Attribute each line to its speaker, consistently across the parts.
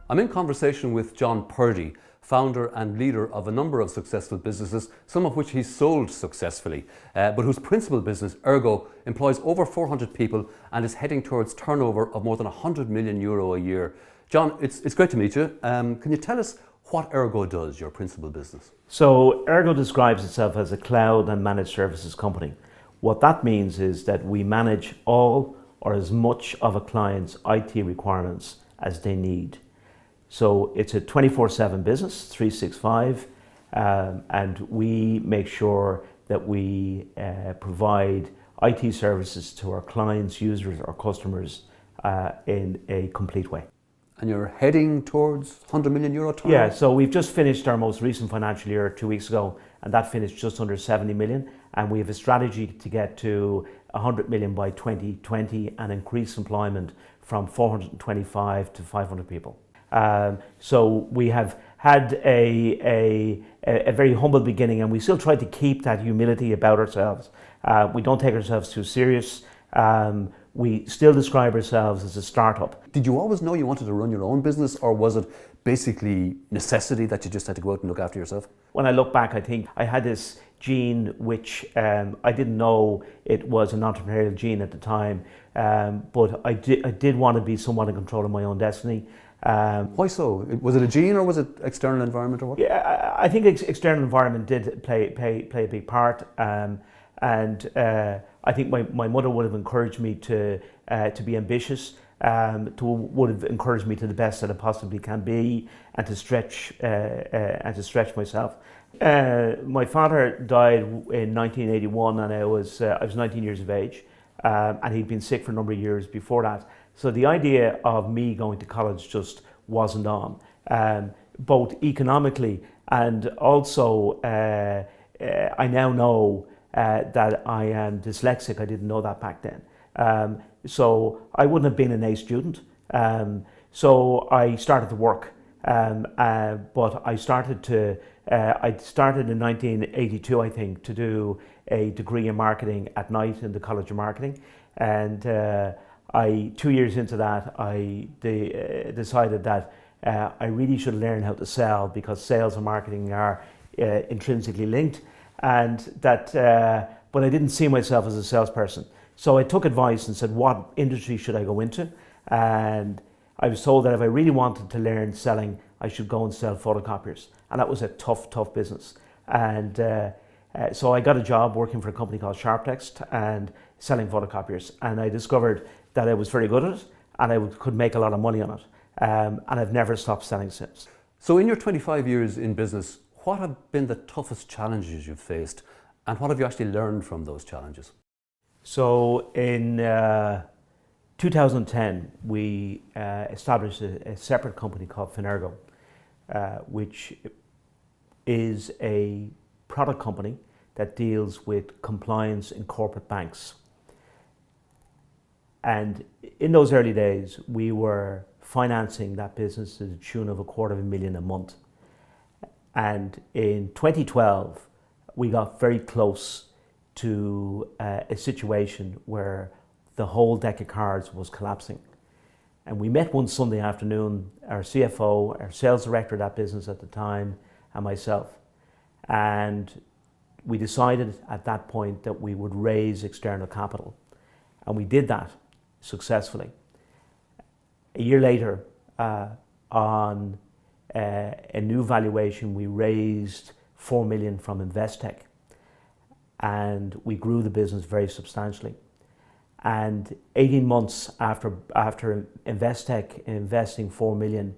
Speaker 1: I'm in conversation with John Purdy, founder and leader of a number of successful businesses, some of which he's sold successfully, but whose principal business, Ergo, employs over 400 people and is heading towards turnover of more than €100 million a year. John, it's great to meet you. Can you tell us what Ergo does, your principal business?
Speaker 2: So Ergo describes itself as a cloud and managed services company. What that means is that we manage all or as much of a client's IT requirements as they need. So it's a 24/7 business, 365, and we make sure that we provide IT services to our clients, users, or customers in a complete way.
Speaker 1: And you're heading towards €100 million turnover?
Speaker 2: Yeah, so we've just finished our most recent financial year 2 weeks ago, and that finished just under 70 million. And we have a strategy to get to 100 million by 2020 and increase employment from 425 to 500 people. So we have had a very humble beginning, and we still try to keep that humility about ourselves. We don't take ourselves too serious. We still describe ourselves as a startup.
Speaker 1: Did you always know you wanted to run your own business, or was it basically necessity that you just had to go out and look after yourself?
Speaker 2: When I look back, I think I had this gene which I didn't know it was an entrepreneurial gene at the time, but I did want to be somewhat in control of my own destiny.
Speaker 1: Why so? Was it a gene, or was it external environment, or what?
Speaker 2: Yeah, I think external environment did play a big part, and I think my mother would have encouraged me to be ambitious, would have encouraged me to the best that I possibly can be, and to stretch myself. My father died in 1981, and I was 19 years of age, and he'd been sick for a number of years before that. So the idea of me going to college just wasn't on, both economically and also I now know that I am dyslexic. I didn't know that back then. So I wouldn't have been an A student. So I started to work, but I started in 1982, I think, to do a degree in marketing at night in the College of Marketing, and 2 years into that, I decided that I really should learn how to sell, because sales and marketing are intrinsically linked, and that. But I didn't see myself as a salesperson. So I took advice and said, what industry should I go into? And I was told that if I really wanted to learn selling, I should go and sell photocopiers. And that was a tough business. And so I got a job working for a company called SharpText and selling photocopiers. And I discovered that I was very good at it, and I could make a lot of money on it. And I've never stopped selling since.
Speaker 1: So in your 25 years in business, what have been the toughest challenges you've faced, and what have you actually learned from those challenges?
Speaker 2: So in 2010, we established a separate company called Ergo, which is a product company that deals with compliance in corporate banks. And in those early days, we were financing that business to the tune of $250,000 a month. And in 2012, we got very close to a situation where the whole deck of cards was collapsing. And we met one Sunday afternoon, our CFO, our sales director of that business at the time, and myself. And we decided at that point that we would raise external capital. And we did that successfully. A year later, on a new valuation, we raised 4 million from Investec, and we grew the business very substantially. And 18 months after Investec investing 4 million,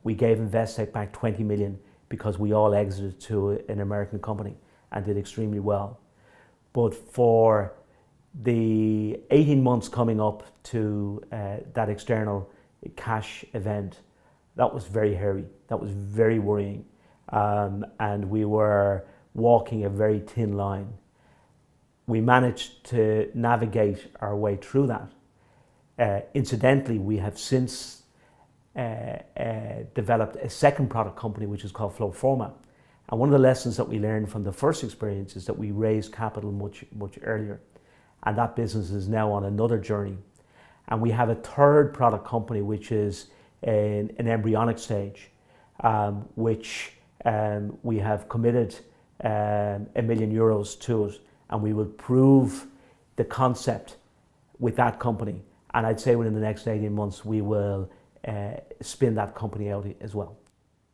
Speaker 2: we gave Investec back 20 million because we all exited to an American company and did extremely well. But for the 18 months coming up to that external cash event, that was very hairy, that was very worrying. And we were walking a very thin line. We managed to navigate our way through that. Incidentally, we have since developed a second product company which is called Flowforma. And one of the lessons that we learned from the first experience is that we raised capital much earlier. And that business is now on another journey. And we have a third product company which is in an embryonic stage, which we have committed €1 million to it, and we will prove the concept with that company. And I'd say within the next 18 months, we will spin that company out as well.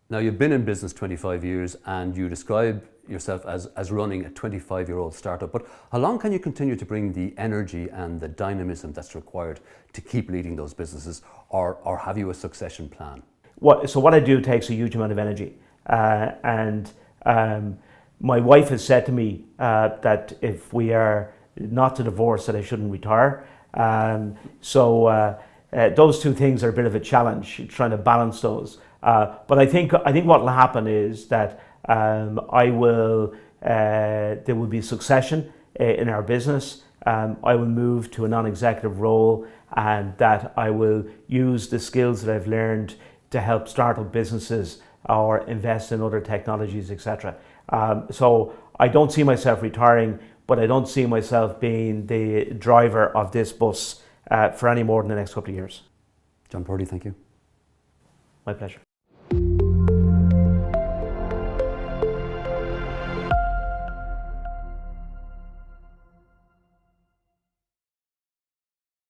Speaker 1: Now, you've been in business 25 years and you describe yourself as running a 25-year-old startup, but how long can you continue to bring the energy and the dynamism that's required to keep leading those businesses, or have you a succession plan?
Speaker 2: So what I do takes a huge amount of energy, and my wife has said to me that if we are not to divorce, that I shouldn't retire. Those two things are a bit of a challenge, trying to balance those. But I think what will happen is that there will be succession in our business. I will move to a non-executive role, and that I will use the skills that I've learned to help start up businesses or invest in other technologies, etc. So I don't see myself retiring, but I don't see myself being the driver of this bus for any more than the next couple of years.
Speaker 1: John Purdy, thank you.
Speaker 2: My pleasure.